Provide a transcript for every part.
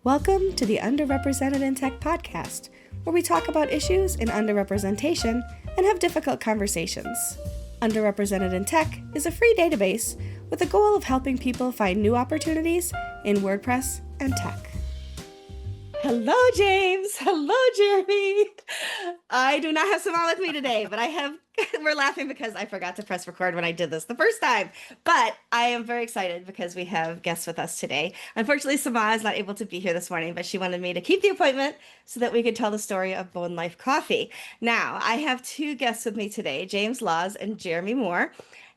Welcome to the Underrepresented in Tech podcast, where we talk about issues in underrepresentation and have difficult conversations. Underrepresented in Tech is a free database with the goal of helping people find new opportunities in WordPress and tech. Hello, James. Hello, Jeremy. I do not have Samal with me today, but we're laughing because I forgot to press record when I did this the first time. But I am very excited because we have guests with us today. Unfortunately, Samal is not able to be here this morning, but she wanted me to keep the appointment so that we could tell the story of BonLife Coffee. Now, I have two guests with me today, James Laws and Jeremy Moore.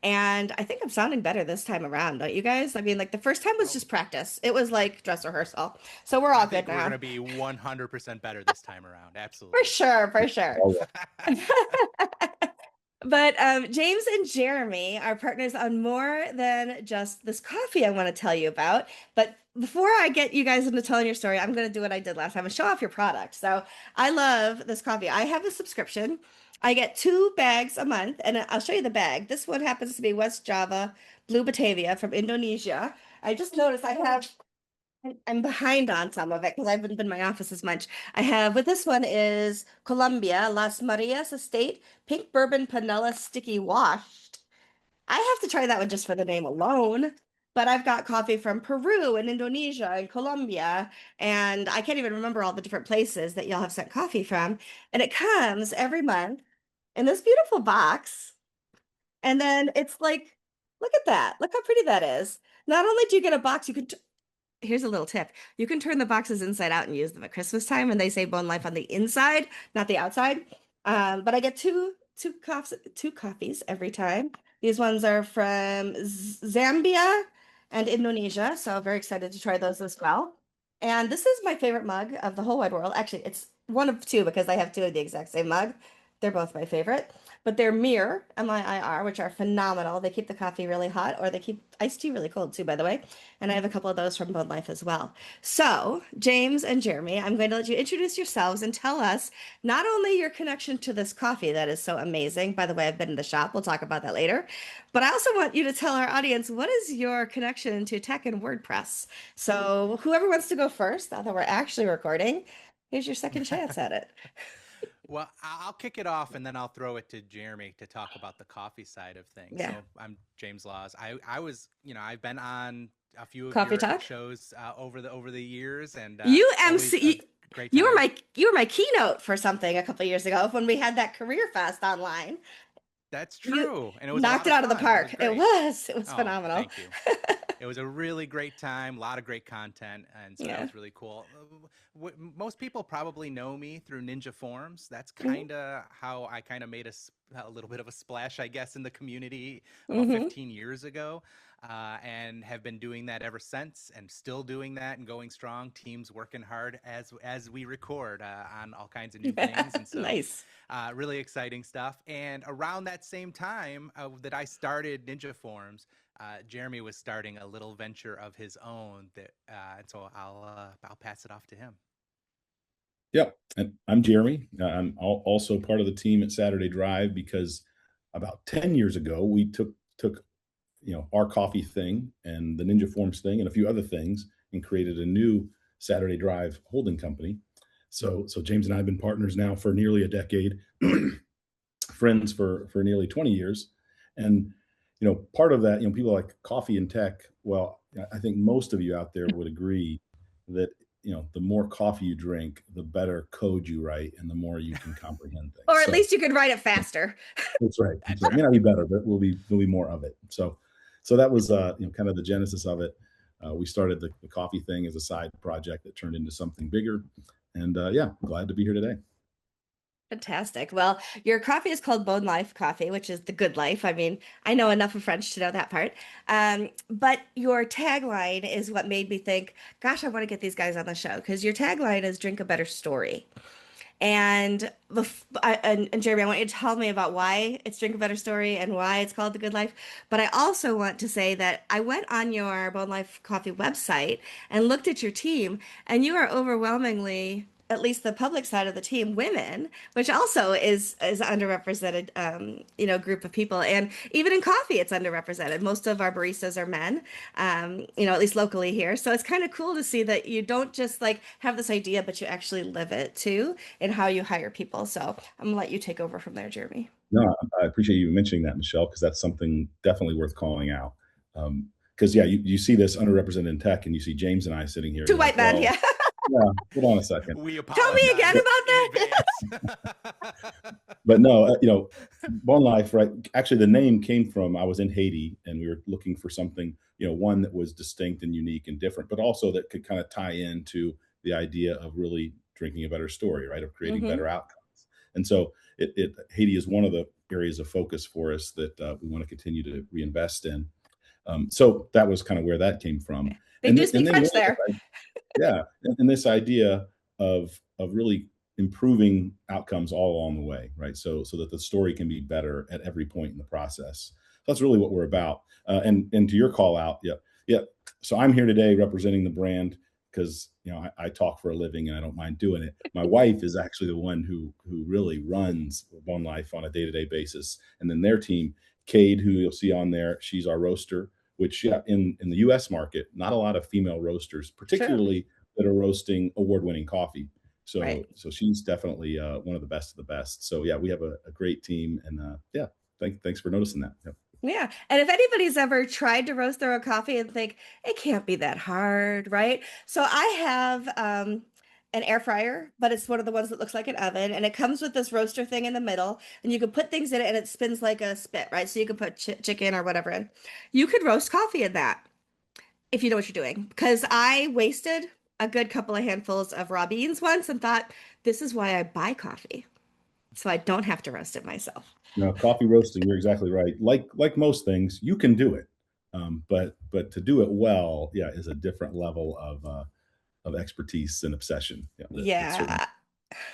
And I think I'm sounding better this time around, don't you guys? I mean, like the first time was just practice. It was like dress rehearsal. So we're all good now. We're going to be 100% better this time around. Absolutely. For sure. But James and Jeremy are partners on more than just this coffee I want to tell you about. But before I get you guys into telling your story, I'm going to do what I did last time and show off your product. So I love this coffee. I have a subscription. I get 2 bags a month, and I'll show you the bag. This one happens to be West Java Blue Batavia from Indonesia. I just noticed I'm behind on some of it because I haven't been in my office as much. But this one is Colombia, Las Marias Estate, Pink Bourbon Panela Sticky Washed. I have to try that one just for the name alone. But I've got coffee from Peru and Indonesia and Colombia, and I can't even remember all the different places that y'all have sent coffee from. And it comes every month in this beautiful box. And then it's like, look at that. Look how pretty that is. Not only do you get a box, here's a little tip. You can turn the boxes inside out and use them at Christmas time, and they say BonLife on the inside, not the outside. But I get two coffees every time. These ones are from Zambia and Indonesia, so very excited to try those as well. And this is my favorite mug of the whole wide world. Actually, it's one of 2 because I have 2 of the exact same mug. They're both my favorite. But they're Mir, M-I-I-R, which are phenomenal. They keep the coffee really hot, or they keep iced tea really cold too, by the way. And I have a couple of those from BonLife as well. So, James and Jeremy, I'm going to let you introduce yourselves and tell us not only your connection to this coffee that is so amazing. By the way, I've been in the shop. We'll talk about that later. But I also want you to tell our audience, what is your connection to tech and WordPress? So, whoever wants to go first, now that we're actually recording, here's your second chance at it. Well, I'll kick it off and then I'll throw it to Jeremy to talk about the coffee side of things. Yeah. So I'm James Laws. I was, I've been on a few of Coffee your Talk shows over the years, and you MC great you time. were my keynote for something a couple of years ago when we had that career fest online. That's true. And it was knocked it out of the park. It was phenomenal. Thank you. It was a really great time, a lot of great content, and so that was really cool. Most people probably know me through Ninja Forums. That's kind of how I kind of made a little bit of a splash, I guess, in the community about 15 years ago, and have been doing that ever since, and still doing that and going strong. Teams working hard as we record on all kinds of new things, and so nice. Really exciting stuff. And around that same time that I started Ninja Forums, Jeremy was starting a little venture of his own, and so I'll pass it off to him. Yeah, and I'm Jeremy. I'm also part of the team at Saturday Drive because about 10 years ago we took our coffee thing and the Ninja Forms thing and a few other things and created a new Saturday Drive holding company. So James and I have been partners now for nearly a decade, friends for nearly 20 years, and part of that, people like coffee and tech. Well, I think most of you out there would agree that the more coffee you drink, the better code you write, and the more you can comprehend things. Or at least you could write it faster. That's right. It may not be better, but there'll be more of it. So that was kind of the genesis of it. We started the coffee thing as a side project that turned into something bigger, and glad to be here today. Fantastic. Well, your coffee is called BonLife Coffee, which is the good life. I mean, I know enough of French to know that part. But your tagline is what made me think, gosh, I want to get these guys on the show, because your tagline is drink a better story. And Jeremy, I want you to tell me about why it's Drink a Better Story and why it's called The Good Life. But I also want to say that I went on your BonLife Coffee website and looked at your team, and you are overwhelmingly at least the public side of the team, women, which also is underrepresented, group of people. And even in coffee, it's underrepresented. Most of our baristas are men, at least locally here. So it's kind of cool to see that you don't just like have this idea, but you actually live it too in how you hire people. So I'm gonna let you take over from there, Jeremy. No, I appreciate you mentioning that, Michelle, because that's something definitely worth calling out. Because yeah, you see this underrepresented in tech, and you see James and I sitting here, and Two you're like, white men, well, yeah. yeah, hold on a second. We Tell me again apologize about in that. advance. But no, BonLife, right? Actually, the name came from I was in Haiti, and we were looking for something, one that was distinct and unique and different, but also that could kind of tie into the idea of really drinking a better story, right? Of creating Hmm. better outcomes. And so Haiti is one of the areas of focus for us that we want to continue to reinvest in. So that was kind of where that came from. They And do then, and speak then French really, there. yeah, and this idea of really improving outcomes all along the way, right? So that the story can be better at every point in the process. That's really what we're about. And to your call out, yeah, yeah. So I'm here today representing the brand because I talk for a living and I don't mind doing it. My wife is actually the one who really runs BonLife on a day-to-day basis, and then their team, Cade, who you'll see on there, she's our roaster. Which, yeah, in the U.S. market, not a lot of female roasters, True. particularly that are roasting award-winning coffee. Right. So she's definitely one of the best of the best. So yeah, we have a great team, and yeah, thanks for noticing that. Yep. Yeah. And if anybody's ever tried to roast their own coffee and think it can't be that hard, right? So I have an air fryer, but it's one of the ones that looks like an oven, and it comes with this roaster thing in the middle, and you can put things in it and it spins like a spit, right? So you can put chicken or whatever in. You could roast coffee in that if you know what you're doing. Because I wasted a good couple of handfuls of raw beans once and thought, this is why I buy coffee, so I don't have to roast it myself. No, coffee roasting, you're exactly right. Like most things, you can do it, but to do it well, yeah, is a different level of expertise and obsession. Yeah, that certainly Yeah.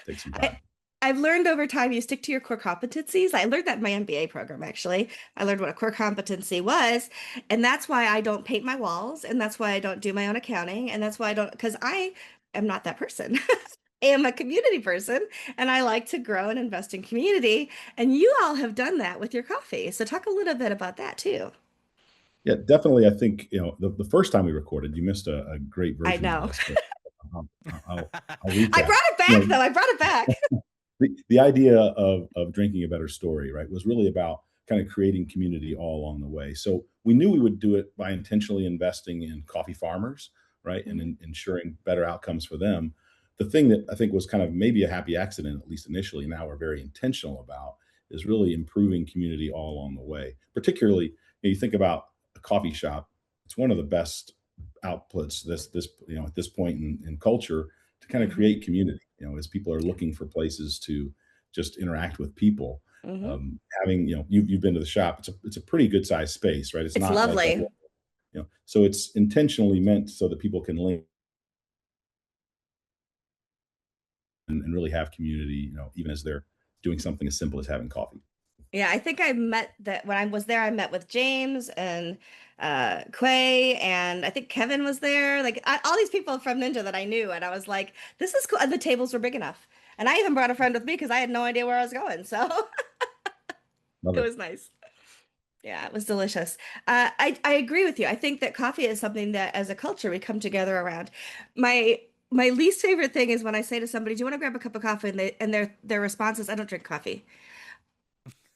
takes some I, time. I've learned over time you stick to your core competencies. I learned that in my MBA program, actually. I learned what a core competency was. And that's why I don't paint my walls. And that's why I don't do my own accounting. And that's why I don't, because I am not that person. I am a community person and I like to grow and invest in community. And you all have done that with your coffee. So talk a little bit about that too. Yeah, definitely. I think the first time we recorded, you missed a great I version of know. this, but I'll, I'll I recap. brought it You back know, though. I brought it back. the idea of drinking a better story, right, was really about kind of creating community all along the way. So we knew we would do it by intentionally investing in coffee farmers, right, and ensuring better outcomes for them. The thing that I think was kind of maybe a happy accident, at least initially, now we're very intentional about, is really improving community all along the way. Particularly, you think about a coffee shop; it's one of the best outputs this at this point in culture to kind of Hmm. create community, as people are Yeah. looking for places to just interact with people. Hmm. Having, you've been to the shop. It's a pretty good sized space, right? It's It's not like lovely. so it's intentionally meant so that people can link and really have community, even as they're doing something as simple as having coffee. Yeah, I think I met that when I was there, I met with James and Quay, and I think Kevin was there. Like all these people from Ninja that I knew, and I was like, "This is cool." And the tables were big enough, and I even brought a friend with me because I had no idea where I was going. So Love it it. was nice. Yeah, it was delicious. I agree with you. I think that coffee is something that, as a culture, we come together around. My my least favorite thing is when I say to somebody, "Do you want to grab a cup of coffee?" and their response is, "I don't drink coffee."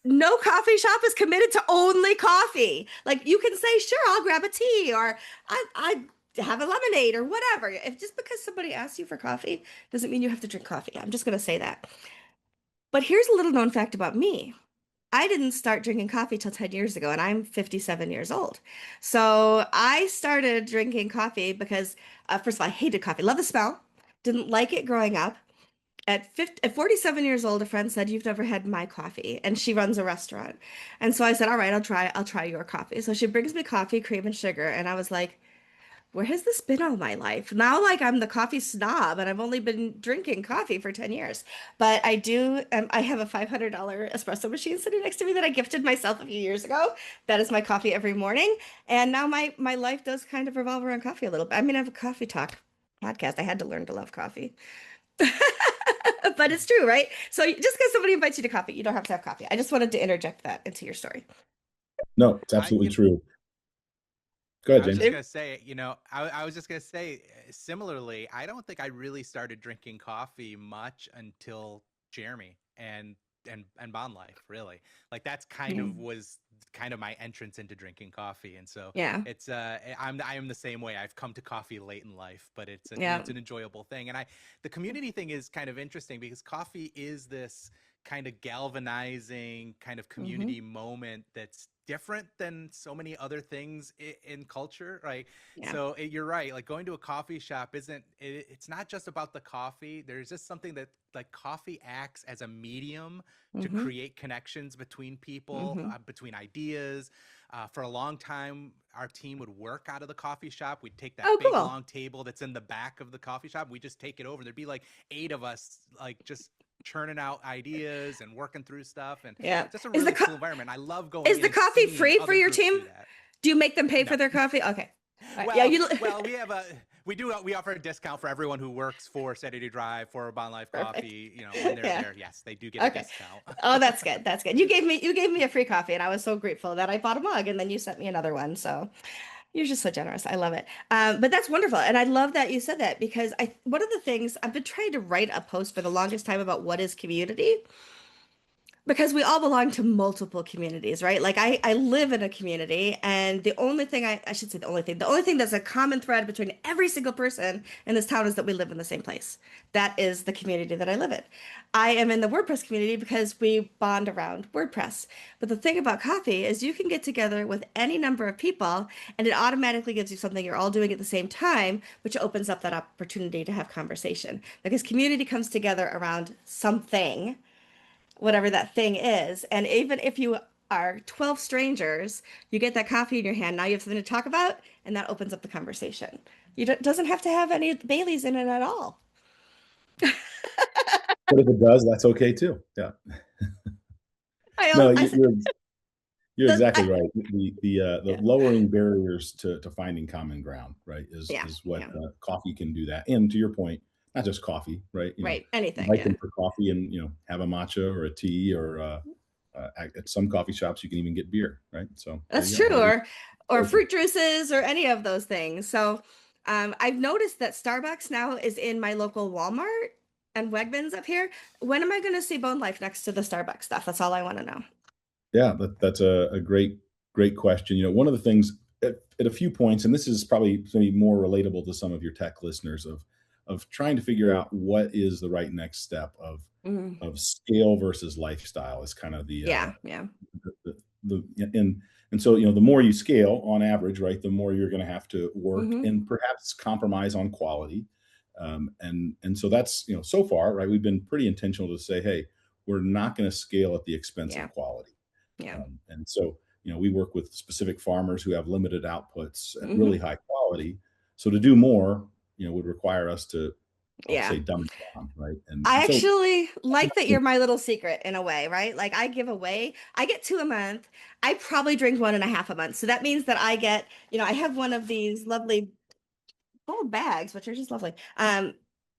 No coffee shop is committed to only coffee. Like you can say, sure, I'll grab a tea or I have a lemonade or whatever. If just because somebody asks you for coffee doesn't mean you have to drink coffee. I'm just going to say that. But here's a little known fact about me. I didn't start drinking coffee till 10 years ago, and I'm 57 years old. So I started drinking coffee because, first of all, I hated coffee. Love the smell. Didn't like it growing up. At 47 years old, a friend said, "You've never had my coffee." And she runs a restaurant. And so I said, "All right, I'll try your coffee." So she brings me coffee, cream, and sugar. And I was like, where has this been all my life? Now, like I'm the coffee snob and I've only been drinking coffee for 10 years. But I have a $500 espresso machine sitting next to me that I gifted myself a few years ago. That is my coffee every morning. And now my life does kind of revolve around coffee a little bit. I mean, I have a coffee talk podcast. I had to learn to love coffee. But it's true, right? So just because somebody invites you to coffee, you don't have to have coffee. I just wanted to interject that into your story. No, it's I, absolutely you, true. Go ahead, I was just James. gonna say, I was just gonna say, similarly, I don't think I really started drinking coffee much until Jeremy and BonLife, really. Like that's kind of Mm. was kind of my entrance into drinking coffee, and so Yeah. it's I am the same way. I've come to coffee late in life, but Yeah. it's an enjoyable thing, and I the community thing is kind of interesting because coffee is this kind of galvanizing kind of Hmm. community moment that's different than so many other things in culture, right? Yeah. So you're right, like going to a coffee shop it's not just about the coffee. There's just something that like coffee acts as a medium to Hmm. create connections between people, Hmm. between ideas. For a long time, our team would work out of the coffee shop. We'd take that Oh, big cool. long table that's in the back of the coffee shop. We just take it over. There'd be like 8 of us, like just churning out ideas and working through stuff, and Yeah. just a Is the really co cool environment. I love going is in the and coffee seeing free for other your groups team? do that. Do you make them pay No. for their coffee? Okay. All right. Yeah, Well, you we offer a discount for everyone who works for Saturday Drive for BonLife perfect. Coffee. When they're Yeah. there, yes, they do get a Okay. discount. Oh, that's good. That's good. You gave me a free coffee, and I was so grateful that I bought a mug, and then you sent me another one. So you're just so generous. I love it. But that's wonderful, and I love that you said that because one of the things I've been trying to write a post for the longest time about what is community, because we all belong to multiple communities, right? Like I live in a community, and the only thing I should say the only thing that's a common thread between every single person in this town is that we live in the same place. That is the community that I live in. I am in the WordPress community because we bond around WordPress. But the thing about coffee is you can get together with any number of people, and it automatically gives you something you're all doing at the same time, which opens up that opportunity to have conversation. Because community comes together around something, whatever that thing is. And even if you are 12 strangers, you get that coffee in your hand. Now you have something to talk about, and that opens up the conversation. It doesn't have to have any Baileys in it at all. But if it does, that's okay too. Yeah. I, No, al- I said, you're exactly I, right. The yeah, lowering barriers to finding common ground, right, yeah, is what yeah, coffee can do that. And to your point, not just coffee, right? right. Anything, Invite yeah. them for coffee and have a matcha or a tea, or at some coffee shops you can even get beer, right? So there That's you go. true. Or Open. fruit juices or any of those things. So I've noticed that Starbucks now is in my local Walmart and Wegmans up here. When am I going to see Bone Life next to the Starbucks stuff? That's all I want to know. Yeah, that's a great question. One of the things at a few points, and this is probably going to be more relatable to some of your tech listeners, of trying to figure out what is the right next step Mhm. of scale versus lifestyle is kind of Yeah, yeah. and so the more you scale on average, right, the more you're going to have to work Hmm. and perhaps compromise on quality. And so that's so far, right, we've been pretty intentional to say, hey, we're not going to scale at the expense Yeah, of quality. yeah. And so, we work with specific farmers who have limited outputs at really Hmm. high quality. So to do more, would require us to, I'll Yeah. say, dumb it down, right? And I so, actually like that you're my little secret in a way, right? Like I give away, I get two a month. I probably drink one and a half a month. So that means that I get, I have one of these lovely gold bags, which are just lovely,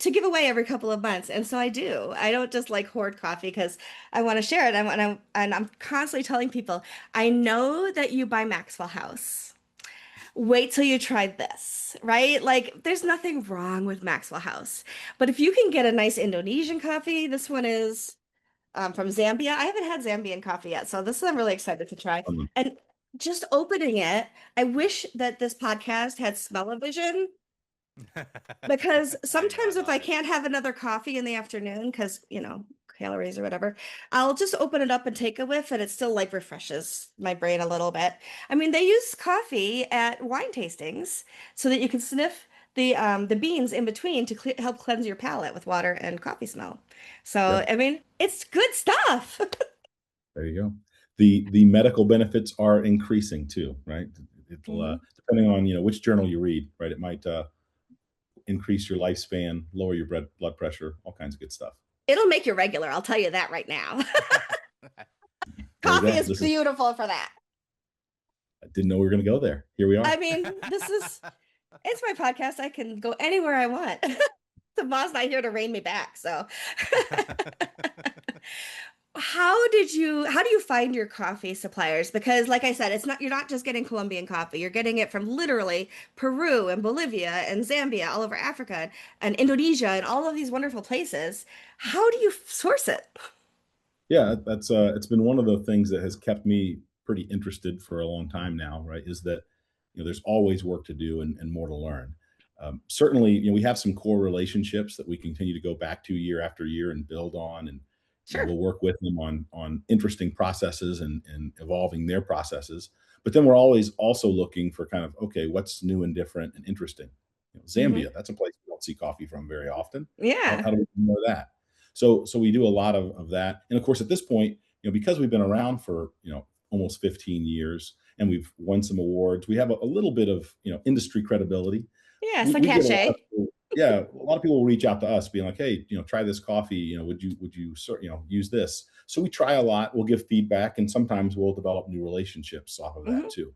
to give away every couple of months. And so I do. I don't just like hoard coffee because I want to share it. And I'm constantly telling people, I know that you buy Maxwell House. Wait till you try this, right? Like, there's nothing wrong with Maxwell House. But if you can get a nice Indonesian coffee, this one is from Zambia. I haven't had Zambian coffee yet, so this is I'm really excited to try. And just opening it, I wish that this podcast had smell-o-vision, because I know, I sometimes if love I it. can't have another coffee in the afternoon, because, calories or whatever, I'll just open it up and take a whiff, and it still like refreshes my brain a little bit. I mean, they use coffee at wine tastings so that you can sniff the beans in between to help cleanse your palate with water and coffee smell. So, Yep, I mean, it's good stuff. there you go. The medical benefits are increasing too, right? It'll Mhm. depending on which journal you read, right? It might increase your lifespan, lower your blood pressure, all kinds of good stuff. It'll make you regular, I'll tell you that right now. There you Coffee go. is beautiful for that. I didn't know we were going to go there. Here we I are. mean, it's my podcast. I can go anywhere I want. The boss not here to rein me back. So how do you find your coffee suppliers? Because like I said, it's not you're not just getting Colombian coffee. You're getting it from literally Peru and Bolivia and Zambia, all over Africa and Indonesia and all of these wonderful places. How do you source it? Yeah, that's it's been one of the things that has kept me pretty interested for a long time now, right? Is that there's always work to do and more to learn. Certainly, we have some core relationships that we continue to go back to year after year and build on, and Sure. we'll work with them on interesting processes and evolving their processes. But then we're always also looking for kind of, okay, what's new and different and interesting. Hmm. Zambia, that's a place we don't see coffee from very often. How Yeah. do we know that? So we do a lot of that. And of course, at this point, because we've been around for, almost 15 years and we've won some awards, we have a little bit of, industry credibility. Yeah, We, some we get a lot of cachet. people, yeah, a lot of people will reach out to us being like, hey, try this coffee, would you use this? So we try a lot, we'll give feedback, and sometimes we'll develop new relationships off of that Hmm. too.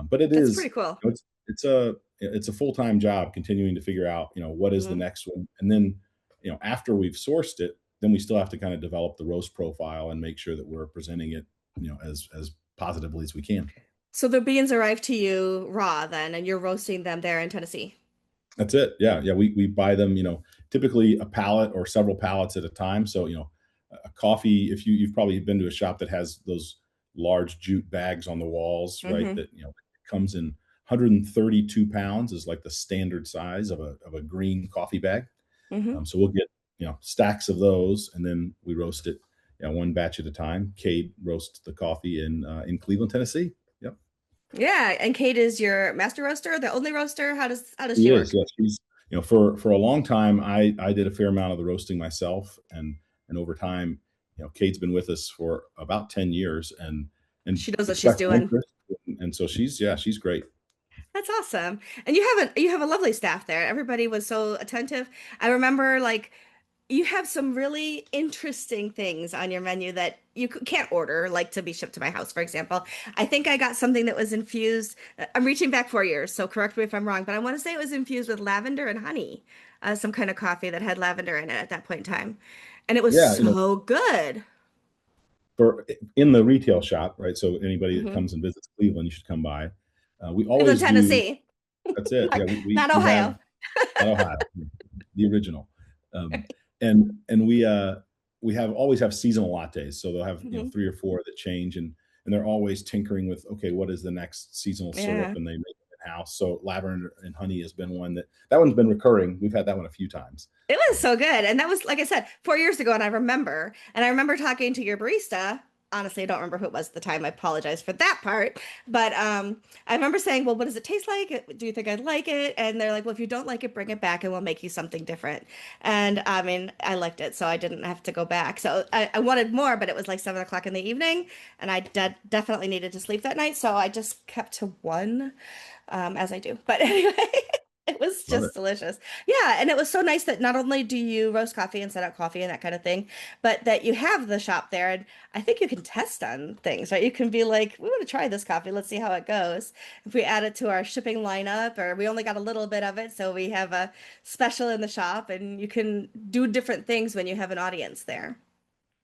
But it That's pretty is, cool. it's a full-time job continuing to figure out, what is the Hmm. next one. And then, after we've sourced it, then we still have to kind of develop the roast profile and make sure that we're presenting it, as positively as we can. So the beans arrive to you raw then, and you're roasting them there in Tennessee. That's it. Yeah, yeah. We buy them, typically a pallet or several pallets at a time. So, a coffee. If you've probably been to a shop that has those large jute bags on the walls, right? Hmm. That comes in 132 pounds is like the standard size of a green coffee bag. Hmm. So we'll get stacks of those, and then we roast it, one batch at a time. Cade roasts the coffee in Cleveland, Tennessee. Yep. Yeah, and Kate is your master roaster, the only roaster. How does She she is, work? yes. She's, for a long time, I did a fair amount of the roasting myself, and over time, Kate's been with us for about 10 years, and She knows what she's expressed an doing. interest, and so she's great. That's awesome. And you have a lovely staff there. Everybody was so attentive. I remember like you have some really interesting things on your menu that can't order, like to be shipped to my house, for example. I think I got something that was infused. I'm reaching back 4 years, so correct me if I'm wrong, but I want to say it was infused with lavender and honey, some kind of coffee that had lavender in it at that point in time. And it was Yeah, so good. for in the retail shop, right? So anybody that Hmm. comes and visits Cleveland, you should come by. We Cleveland, always do. Tennessee, That's it. not, Yeah, not we have Ohio. not Ohio, the original. And we have always have seasonal lattes, so they'll have Hmm. three or four that change, and they're always tinkering with, okay, what is the next seasonal syrup, Yeah. and they make it in house. So lavender and honey has been one that one's been recurring. We've had that one a few times. It was so good. And that was, like I said, 4 years ago. And I remember talking to your barista. Honestly, I don't remember who it was at the time. I apologize for that part. But I remember saying, well, what does it taste like? Do you think I'd like it? And they're like, well, if you don't like it, bring it back and we'll make you something different. And I mean, I liked it, so I didn't have to go back. So I wanted more, but it was like 7 o'clock in the evening. And I definitely needed to sleep that night. So I just kept to one, as I do. But anyway, it was Love it. just delicious. Yeah, and it was so nice that not only do you roast coffee and set out coffee and that kind of thing, but that you have the shop there. And I think you can test on things, right? You can be like, we want to try this coffee. Let's see how it goes. If we add it to our shipping lineup, or we only got a little bit of it, so we have a special in the shop, and you can do different things when you have an audience there.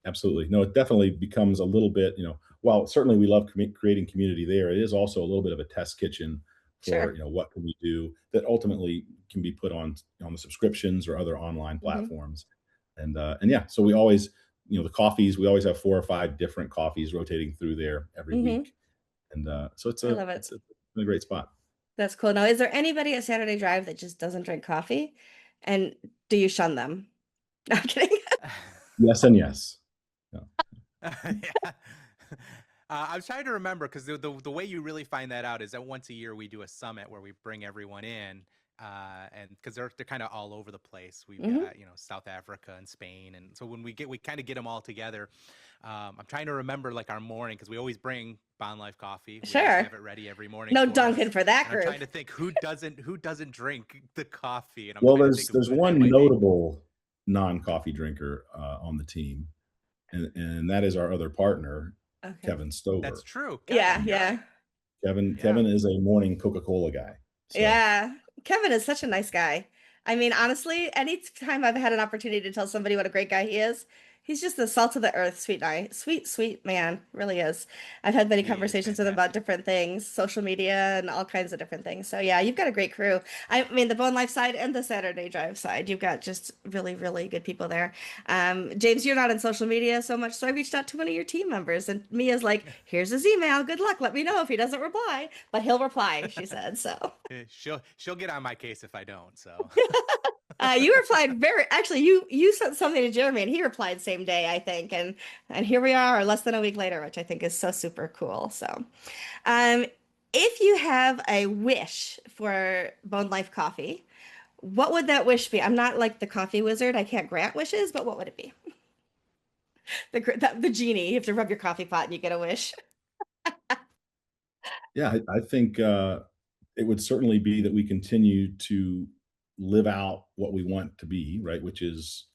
Absolutely. No, it definitely becomes a little bit, while certainly we love creating community there, it is also a little bit of a test kitchen for, Sure. what can we do that ultimately can be put on the subscriptions or other online Hmm. platforms. And yeah, so we always, the coffees, we always have 4 or 5 different coffees rotating through there every Hmm. week. And so I love it. it's a great spot. That's cool. Now, is there anybody at Saturday Drive that just doesn't drink coffee? And do you shun them? No, I'm kidding. Yes and yes. Yeah. Yeah. I'm trying to remember because the way you really find that out is that once a year we do a summit where we bring everyone in, and because they're kind of all over the place. We've Hmm. got South Africa and Spain, and so when we kind of get them all together. I'm trying to remember like our morning because we always bring BonLife coffee. We always Sure. have it ready every morning No for Dunkin' us, for that and I'm group. trying to think who doesn't drink the coffee, and I'm Well, trying to think of there's who that one might be. notable non-coffee drinker on the team, and that is our other partner, Okay. Kevin That's Stover. true, Yeah, Kevin. You're right. yeah, Kevin Yeah. Kevin is a morning Coca-Cola guy. So yeah. Kevin is such a nice guy. I mean, honestly, anytime I've had an opportunity to tell somebody what a great guy he is, he's just the salt of the earth, sweet guy, sweet, sweet man, really is. I've had many He is conversations with him about fantastic. different things, social media and all kinds of different things. So yeah, you've got a great crew. I mean, the Bone Life side and the Saturday Drive side, you've got just really, really good people there. James, you're not in social media so much, so I reached out to one of your team members, and Mia's like, "Here's his email. Good luck. Let me know if he doesn't reply, but he'll reply," she said. So. She'll get on my case if I don't. So You replied actually you sent something to Jeremy and he replied same day, I think. And here we are less than a week later, which I think is so super cool. So, um, if you have a wish for Bone Life Coffee, what would that wish be? I'm not like the coffee wizard. I can't grant wishes, but what would it be? The genie. You have to rub your coffee pot and you get a wish. Yeah, I think it would certainly be that we continue to live out what we want to be, right? Which is,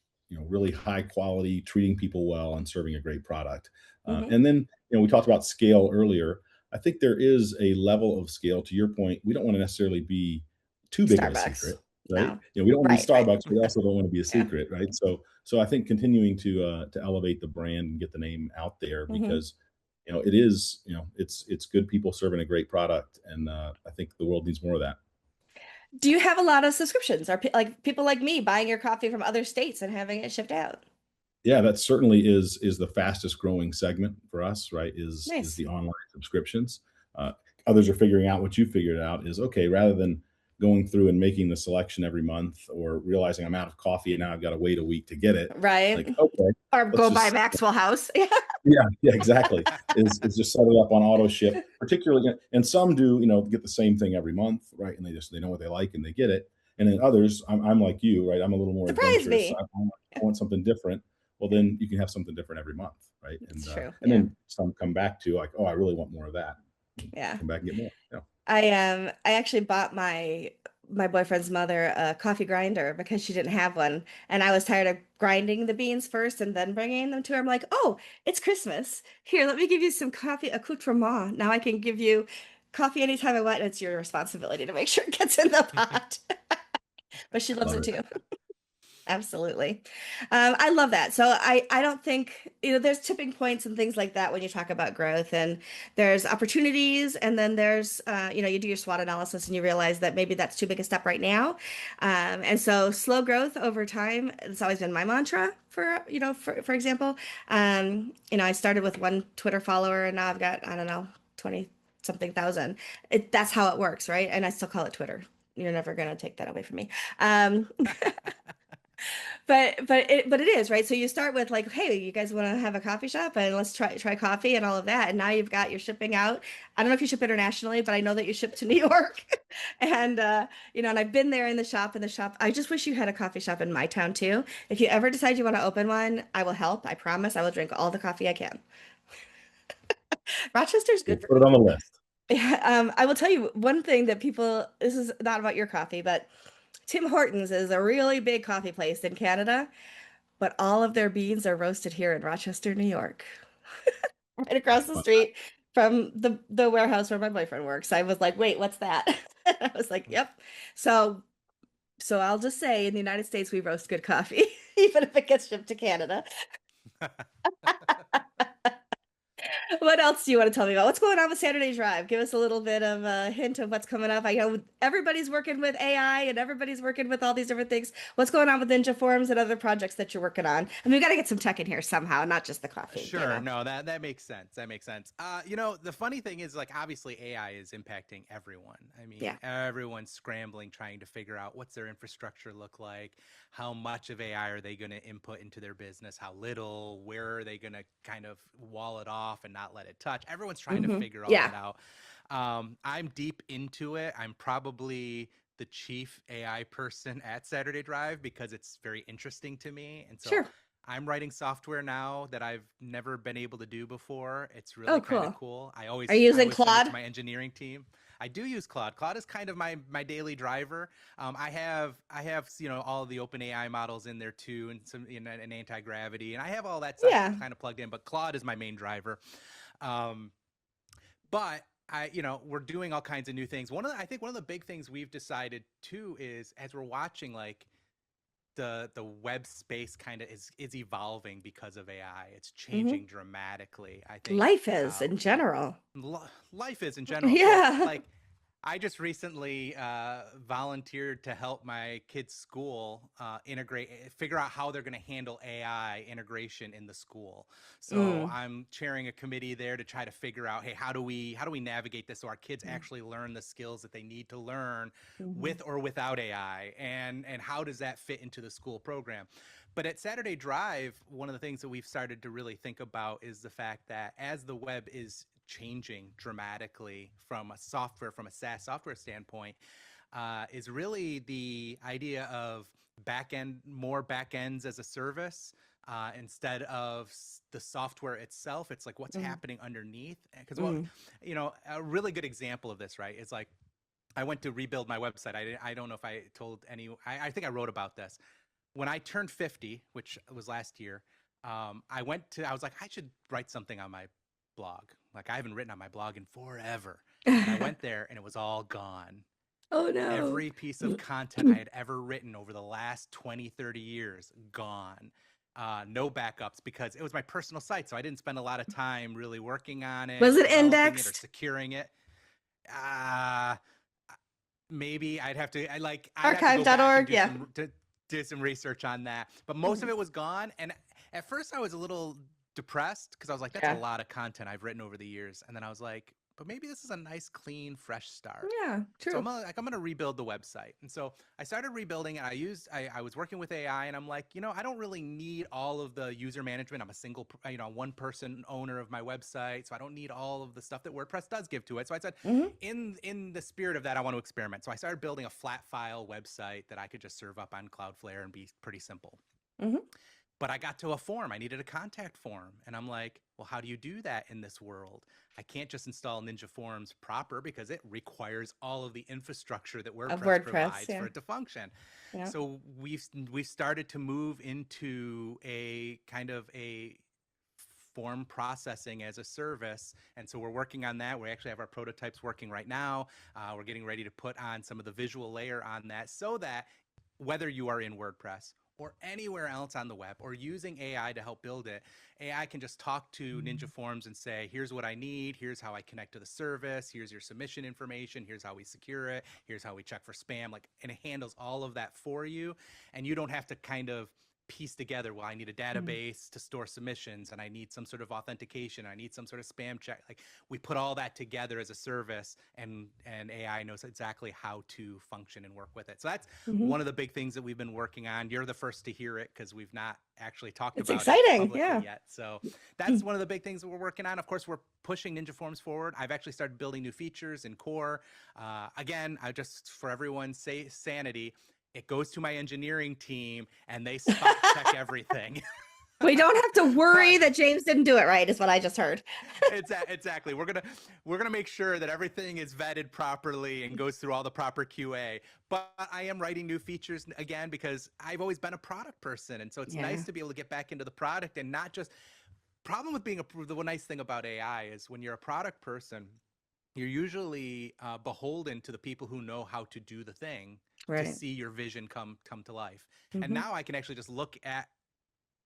really high quality, treating people well, and serving a great product. Hmm. And then, we talked about scale earlier. I think there is a level of scale. To your point, we don't want to necessarily be too big of a Starbucks. secret, right? No. We don't want to be Right, right. Starbucks, but we also don't want to be a Yeah. secret, right? So I think continuing to elevate the brand and get the name out there, Hmm. because it is, it's good people serving a great product, and I think the world needs more of that. Do you have a lot of subscriptions? Are like people like me buying your coffee from other states and having it shipped out? Yeah, that certainly is the fastest growing segment for us, right? Is Nice. the online subscriptions. Uh, Others are figuring out what you figured out is, okay, rather than going through and making the selection every month, or realizing I'm out of coffee and now I've got to wait a week to get it. Like, Right. okay, Or let's go by just Maxwell House. Yeah. yeah, exactly. Is just set it up on auto ship, particularly, and some do, get the same thing every month, right? And they know what they like and they get it. And then others, I'm like you, right? I'm a little more Surprise adventurous. me. I want something different. Well, then you can have something different every month, right? It's true. And Yeah. then some come back to, like, oh, I really want more of that. Yeah. Come back and get more. Yeah. I actually bought my boyfriend's mother a coffee grinder because she didn't have one, and I was tired of grinding the beans first and then bringing them to her. I'm like, "Oh, it's Christmas. Here, let me give you some coffee accoutrement. Now I can give you coffee anytime I want, and it's your responsibility to make sure it gets in the pot." But she loves Love it it. too. Absolutely. I love that. So I don't think, there's tipping points and things like that when you talk about growth, and there's opportunities, and then there's, you do your SWOT analysis and you realize that maybe that's too big a step right now. And so slow growth over time, it's always been my mantra for example, I started with one Twitter follower and now I've got, I don't know, 20 something thousand. That's how it works, right? And I still call it Twitter. You're never going to take that away from me. Um, but it is, right? So you start with like, hey, you guys want to have a coffee shop and let's try coffee and all of that. And now you've got your shipping out. I don't know if you ship internationally, but I know that you ship to New York. And and I've been there in the shop. I just wish you had a coffee shop in my town too. If you ever decide you want to open one, I will help. I promise I will drink all the coffee I can. Rochester's We'll good for put it on the list. yeah, I will tell you one thing that this is not about your coffee, but Tim Hortons is a really big coffee place in Canada, but all of their beans are roasted here in Rochester, New York, right across the street from the warehouse where my boyfriend works. I was like, wait, what's that? I was like, yep. So so I'll just say in the United States we roast good coffee, even if it gets shipped to Canada. What else do you want to tell me about? What's going on with Saturday Drive? Give us a little bit of a hint of what's coming up. I know everybody's working with AI and everybody's working with all these different things. What's going on with Ninja Forms and other projects that you're working on? I mean, we got to get some tech in here somehow, not just the coffee, Sure. No, that makes sense. That makes sense. The funny thing is, like, obviously AI is impacting everyone. I mean, Yeah. everyone's scrambling, trying to figure out what's their infrastructure look like, how much of AI are they going to input into their business, how little, where are they going to kind of wall it off and not let it touch. Everyone's trying to figure all Yeah. that out. I'm deep into it. I'm probably the chief AI person at Saturday Drive because it's very interesting to me. And so Sure. I'm writing software now that I've never been able to do before. It's really Oh, kind of cool. cool. Are you I using always send it to Claude? my engineering team. I do use Claude. Claude is kind of my daily driver. I have all of the open AI models in there too, and some an anti gravity, and I have all that stuff Yeah. kind of plugged in. But Claude is my main driver. Um, but we're doing all kinds of new things. I think one of the big things we've decided too is as we're watching like the web space kind of is evolving because of AI. It's Hmm. changing dramatically. I think Life is in general. life is in general. So Yeah. like I just recently volunteered to help my kids' school figure out how they're going to handle AI integration in the school. So Mm. I'm chairing a committee there to try to figure out, hey, how do we navigate this so our kids actually learn the skills that they need to learn Mm-hmm. with or without AI, and how does that fit into the school program? But at Saturday Drive, one of the things that we've started to really think about is the fact that as the web is changing dramatically from a SaaS software standpoint, is really the idea of more back ends as a service. Instead of the software itself, it's like what's Mm. happening underneath. Because Mm. a really good example of this, right, is like I went to rebuild my website. I don't know if I told I think I wrote about this when I turned 50, which was last year. I was like, I should write something on my blog. Like I haven't written on my blog in forever. And I went there and it was all gone. Oh no. Every piece of content I had ever written over the last 20, 30 years, gone. No backups because it was my personal site. So I didn't spend a lot of time really working on it Was or it developing it or indexed? securing it. Uh, Maybe I'd have to go back and Archive.org? Yeah. do some research on that. But most of it was gone. And at first I was a little depressed because I was like, that's a Yeah. lot of content I've written over the years. And then I was like, but maybe this is a nice, clean, fresh start. Yeah, So true. I'm gonna rebuild the website. And so I started rebuilding, and I was working with AI, and I'm like, I don't really need all of the user management. I'm a one person owner of my website, so I don't need all of the stuff that WordPress does give to it. So I said, Hmm. in the spirit of that, I want to experiment. So I started building a flat file website that I could just serve up on Cloudflare and be pretty simple. Hmm. But I got to a form. I needed a contact form. And I'm like, well, how do you do that in this world? I can't just install Ninja Forms proper because it requires all of the infrastructure that Of WordPress WordPress, provides yeah. for it to function. Yeah. So we've started to move into a kind of a form processing as a service. And so we're working on that. We actually have our prototypes working right now. We're getting ready to put on some of the visual layer on that so that whether you are in WordPress or anywhere else on the web or using AI to help build it, AI can just talk to Ninja Forms and say, here's what I need, here's how I connect to the service, here's your submission information, here's how we secure it, here's how we check for spam, and it handles all of that for you. And you don't have to kind of piece together, well, I need a Mm. database to store submissions and I need some sort of authentication, I need some sort of spam check. Like we put all that together as a service, and AI knows exactly how to function and work with it. So that's Hmm. one of the big things that we've been working on. You're the first to hear it because we've not actually talked It's about it exciting. publicly Yeah. yet. So that's one of the big things that we're working on. Of course, we're pushing Ninja Forms forward. I've actually started building new features in core. Again, I just, for everyone's sanity, it goes to my engineering team and they spot check everything. We don't have to worry But that James didn't do it right, is what I just heard. exactly. We're gonna make sure that everything is vetted properly and goes through all the proper QA. But I am writing new features again because I've always been a product person, and so it's Yeah. nice to be able to get back into the product and not just. Problem with being the one nice thing about AI is when you're a product person, you're usually beholden to the people who know how to do the thing to Right. see your vision come to life. And Hmm. now I can actually just look at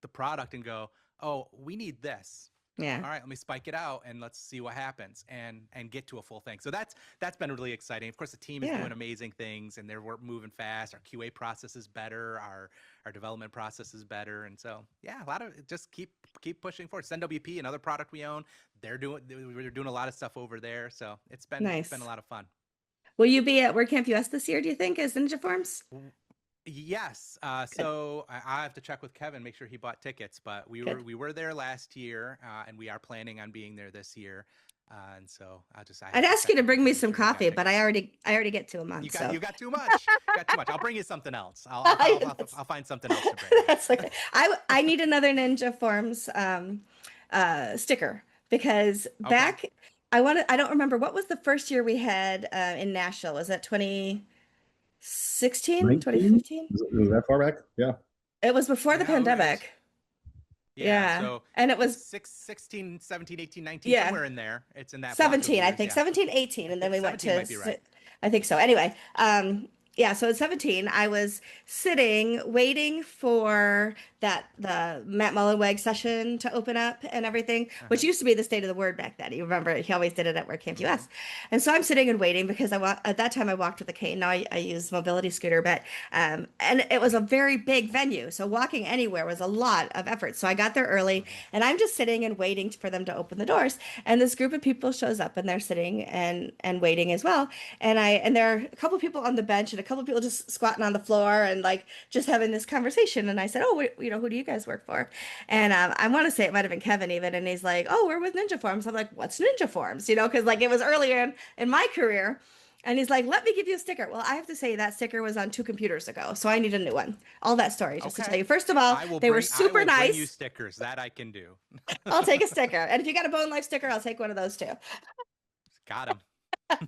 the product and go, oh, we need this. Yeah. All right, let me spike it out and let's see what happens and get to a full thing. So that's been really exciting. Of course, the team is Yeah. doing amazing things and they're moving fast. Our QA process is better. Our development process is better. And so yeah, a lot of just keep pushing forward. SendWP, another product we own, they're doing a lot of stuff over there. So it's been a Nice. lot of fun. Will you be at WordCamp US this year, do you think, as Ninja Forms? Yes. Good. So I have to check with Kevin, make sure he bought tickets. But Good. we were there last year, and we are planning on being there this year. And so I I'd have to ask you check to with him bring to me make some sure he got coffee, but I tickets. already get to a month, so You got too much. Got too much. I'll bring you something else. that's, I'll find something else to bring you. that's okay. I need another Ninja Forms sticker because Okay. back I don't remember what was the first year we had in Nashville. Was that 2016, 19? 2015? Is it that far back? Yeah. It was before the Yeah, it was pandemic. Yeah, Yeah. so And it was, 16, 17, 18, 19, yeah, somewhere in there. It's in that block of 17, I years. think Yeah. 17, 18, and then we went 17 to, might be right. I think so. Anyway, yeah, so at 17, I was sitting waiting for the Matt Mullenweg session to open up and everything, which Uh-huh. used to be the state of the word back then. You remember he always did it at WordCamp Hmm. US. And so I'm sitting and waiting because at that time I walked with a cane. Now I use mobility scooter, but and it was a very big venue. So walking anywhere was a lot of effort. So I got there early Hmm. and I'm just sitting and waiting for them to open the doors. And this group of people shows up and they're sitting and waiting as well. And there are a couple people on the bench and a couple people just squatting on the floor and like just having this conversation. And I said, "Oh, who do you guys work for?" And I want to say it might have been Kevin even. And he's like, "Oh, we're with Ninja Forms." I'm like, "What's Ninja Forms?" Because like it was earlier in my career. And he's like, "Let me give you a sticker." Well, I have to say that sticker was on 2 computers ago, so I need a new one. All that story just to tell Okay. you. First of all, they were I super will bring you nice. stickers. That I can do. I'll take a sticker. And if you got a BonLife sticker, I'll take one of those too. Got him.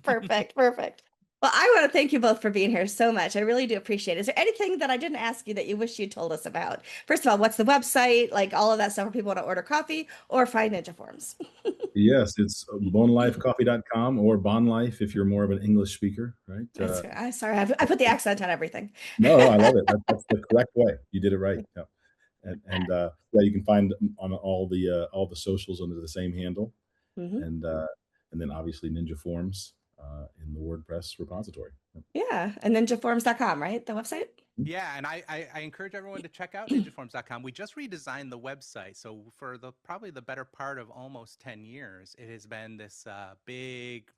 Perfect, perfect. Well, I want to thank you both for being here so much. I really do appreciate it. Is there anything that I didn't ask you that you wish you told us about? First of all, what's the website? Like all of that stuff for people want to order coffee or find Ninja Forms. Yes, it's bonlifecoffee.com or BonLife if you're more of an English speaker, right? I'm sorry, I put the accent on everything. No, I love it. That's the correct way. You did it right. Yeah. And yeah, you can find on all the socials under the same handle, Hmm. and uh, and then obviously Ninja Forms in the WordPress repository. Yeah, and ninjaforms.com, right? The website? Yeah, and I encourage everyone to check out ninjaforms.com. We just redesigned the website. So for probably the better part of almost 10 years, it has been this big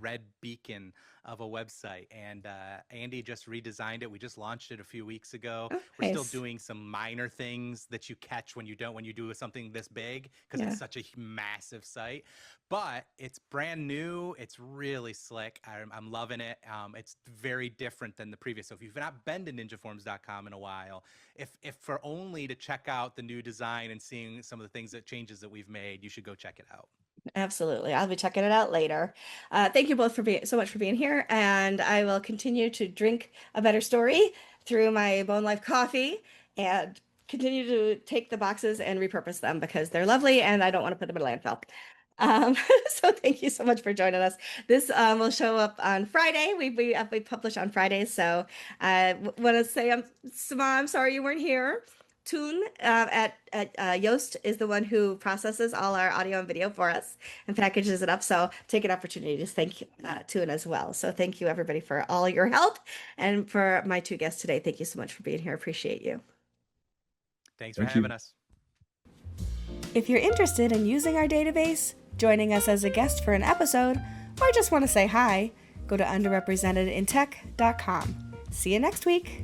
red beacon of a website. And Andy just redesigned it. We just launched it a few weeks ago. Oh, We're still nice. doing some minor things that you catch when you do something this big because Yeah. it's such a massive site. But it's brand new. It's really slick. I'm loving it. It's very different than the previous. So if you've not been to ninjaforms.com in a while, if for only to check out the new design and seeing some of the changes that we've made, you should go check it out. Absolutely. I'll be checking it out later. Thank you both for being so much for being here, and I will continue to drink a better story through my BonLife coffee and continue to take the boxes and repurpose them because they're lovely and I don't want to put them in a landfill. Um, so thank you so much for joining us. This will show up on Friday. We publish on Fridays, so I want to say Sama, I'm sorry you weren't here. Toon at Yoast is the one who processes all our audio and video for us and packages it up. So take an opportunity to thank Toon as well. So thank you everybody for all your help and for my two guests today. Thank you so much for being here. Appreciate you. Thanks for Thank having you. us. If you're interested in using our database, joining us as a guest for an episode, or just want to say hi, go to underrepresentedintech.com. See you next week.